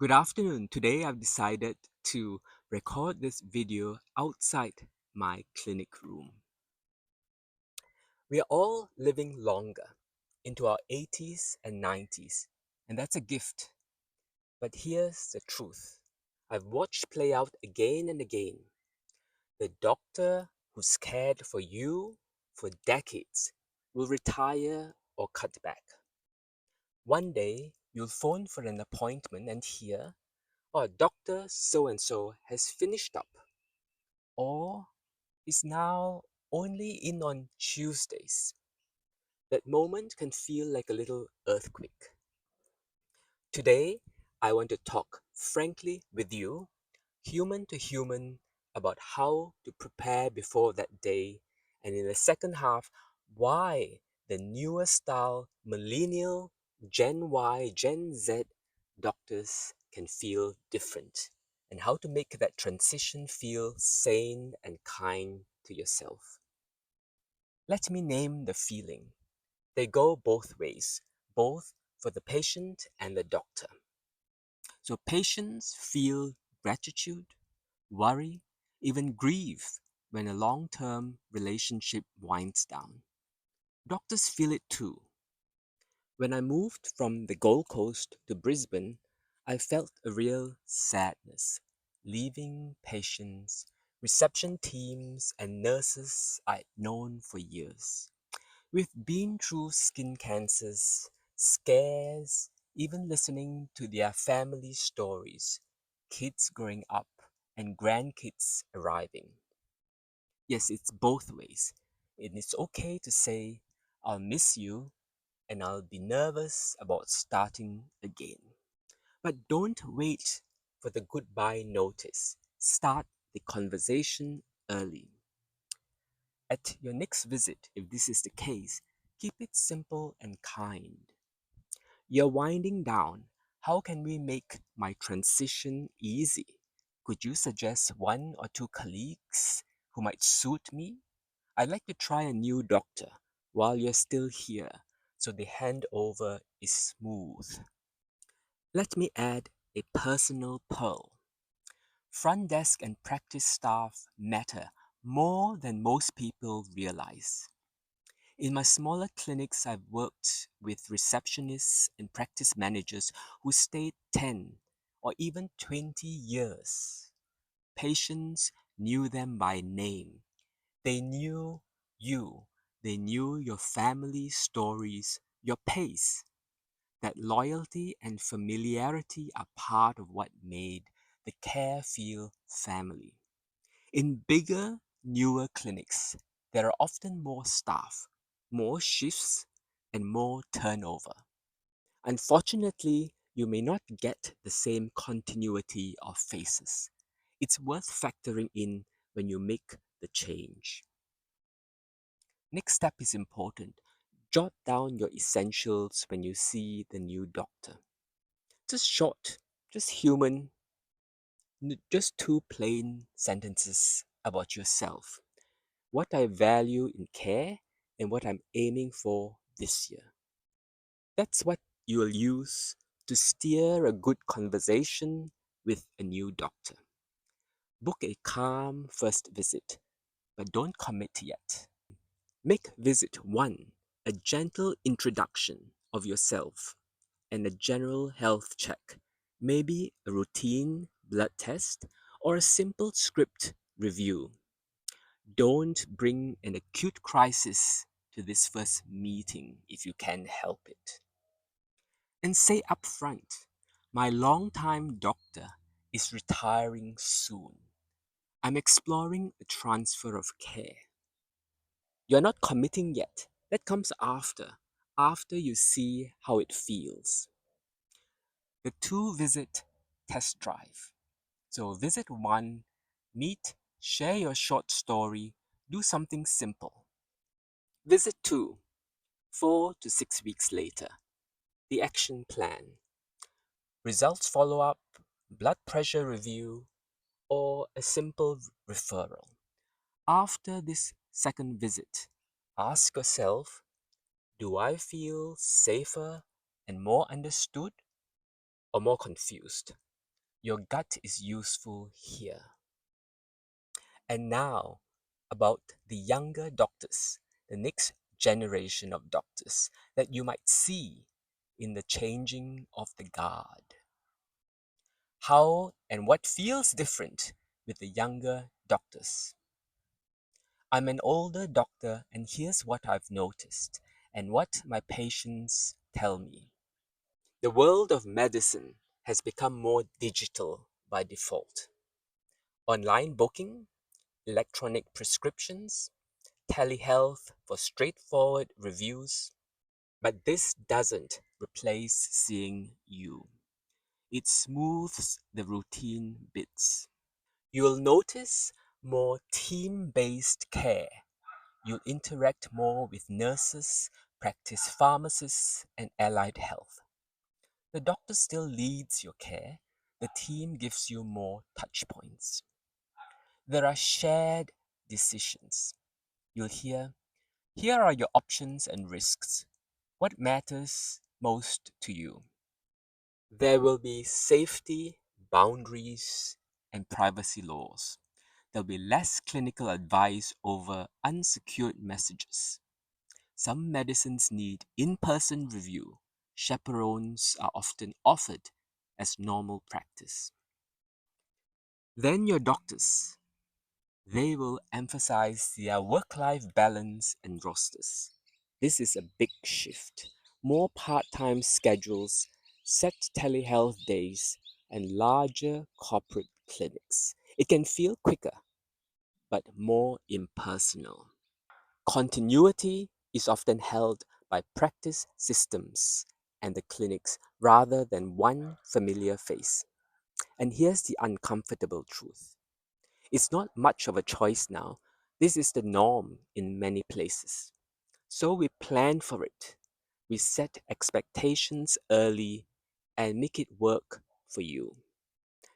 Good afternoon. Today I've decided to record this video outside my clinic room. We are all living longer into our 80s and 90s, and that's a gift. But here's the truth. I've watched play out again and again. The doctor who's cared for you for decades will retire or cut back. One day, you'll phone for an appointment and hear, "Oh, Doctor so and so has finished up," or is now only in on Tuesdays. That moment can feel like a little earthquake. Today, I want to talk frankly with you, human to human, about how to prepare before that day, and in the second half, why the newer style millennial, Gen Y, Gen Z doctors can feel different, and how to make that transition feel sane and kind to yourself. Let me name the feeling. They go both ways, both for the patient and the doctor. So patients feel gratitude, worry, even grief when a long term relationship winds down. Doctors feel it too. When I moved from the Gold Coast to Brisbane, I felt a real sadness, leaving patients, reception teams, and nurses I'd known for years. We've been through skin cancers, scares, even listening to their family stories, kids growing up, and grandkids arriving. Yes, it's both ways. And it's okay to say, "I'll miss you," and "I'll be nervous about starting again." But don't wait for the goodbye notice. Start the conversation early. At your next visit, if this is the case, keep it simple and kind. "You're winding down. How can we make my transition easy? Could you suggest one or two colleagues who might suit me? I'd like to try a new doctor while you're still here, so the handover is smooth." Let me add a personal pearl. Front desk and practice staff matter more than most people realize. In my smaller clinics, I've worked with receptionists and practice managers who stayed 10 or even 20 years. Patients knew them by name. They knew you. They knew your family stories, your pace. That loyalty and familiarity are part of what made the care feel family. In bigger, newer clinics, there are often more staff, more shifts, and more turnover. Unfortunately, you may not get the same continuity of faces. It's worth factoring in when you make the change. Next step is important. Jot down your essentials when you see the new doctor. Just short, just human, just two plain sentences about yourself. What I value in care and what I'm aiming for this year. That's what you will use to steer a good conversation with a new doctor. Book a calm first visit, but don't commit yet. Make visit 1 a gentle introduction of yourself and a general health check, maybe a routine blood test or a simple script review. Don't bring an acute crisis to this first meeting if you can help it. And say upfront, "My longtime doctor is retiring soon. I'm exploring a transfer of care." You're not committing yet. That comes after you see how it feels. The 2 visit test drive. So, visit 1, meet, share your short story, do something simple. Visit 2, 4 to 6 weeks later, the action plan, results follow up, blood pressure review, or a simple referral. After this second visit, ask yourself, do I feel safer and more understood or more confused? Your gut is useful here. And now, about the younger doctors, the next generation of doctors that you might see in the changing of the guard. How and what feels different with the younger doctors? I'm an older doctor, and here's what I've noticed and what my patients tell me. The world of medicine has become more digital by default. Online booking, electronic prescriptions, telehealth for straightforward reviews. But this doesn't replace seeing you. It smooths the routine bits. You'll notice more team-based care. You'll interact more with nurses, practice pharmacists, and allied health. The doctor still leads your care. The team gives you more touch points. There are shared decisions. You'll hear, here are your options and risks. What matters most to you? There will be safety, boundaries, and privacy laws. There'll be less clinical advice over unsecured messages. Some medicines need in-person review. Chaperones are often offered as normal practice. Then your doctors, they will emphasize their work-life balance and rosters. This is a big shift. More part-time schedules, set telehealth days, and larger corporate clinics. It can feel quicker, but more impersonal. Continuity is often held by practice systems and the clinics rather than one familiar face. And here's the uncomfortable truth. It's not much of a choice now. This is the norm in many places. So we plan for it. We set expectations early and make it work for you.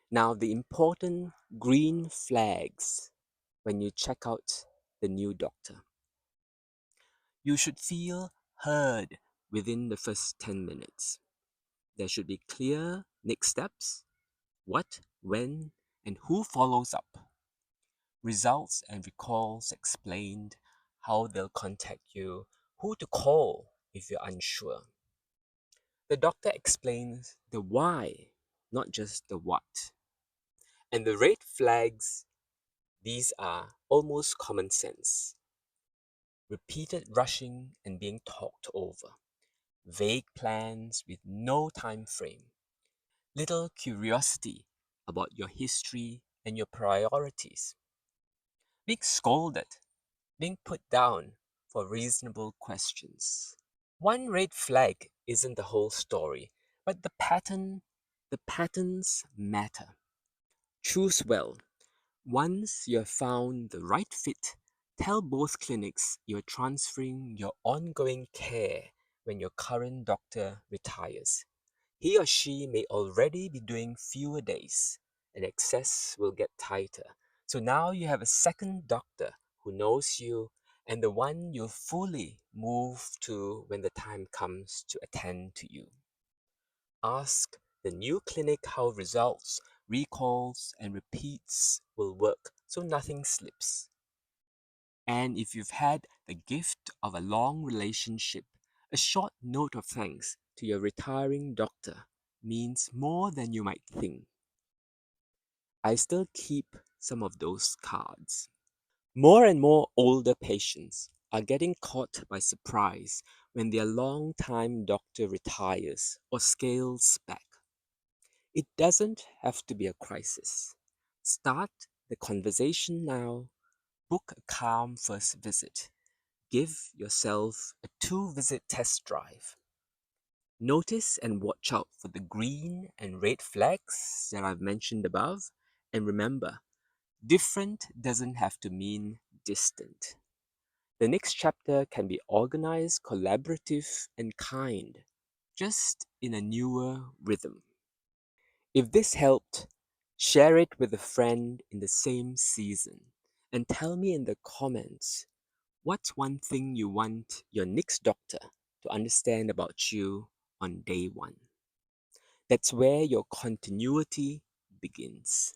Now, the important green flags when you check out the new doctor. You should feel heard within the first 10 minutes. There should be clear next steps, what, when, and who follows up. Results and recalls explained, how they'll contact you, who to call if you're unsure. The doctor explains the why, not just the what. And the red flags, these are almost common sense. Repeated rushing and being talked over. Vague plans with no time frame. Little curiosity about your history and your priorities. Being scolded, being put down for reasonable questions. One red flag isn't the whole story, but the patterns matter. Choose well. Once you've found the right fit, tell both clinics you're transferring your ongoing care when your current doctor retires. He or she may already be doing fewer days, and access will get tighter. So now you have a second doctor who knows you and the one you'll fully move to when the time comes to attend to you. Ask the new clinic how results, recalls, and repeats will work so nothing slips. And if you've had the gift of a long relationship, a short note of thanks to your retiring doctor means more than you might think. I still keep some of those cards. More and more older patients are getting caught by surprise when their long-time doctor retires or scales back. It doesn't have to be a crisis. Start the conversation now. Book a calm first visit. Give yourself a 2-visit test drive. Notice and watch out for the green and red flags that I've mentioned above. And remember, different doesn't have to mean distant. The next chapter can be organized, collaborative, and kind, just in a newer rhythm. If this helped, share it with a friend in the same season and tell me in the comments what's one thing you want your next doctor to understand about you on day one. That's where your continuity begins.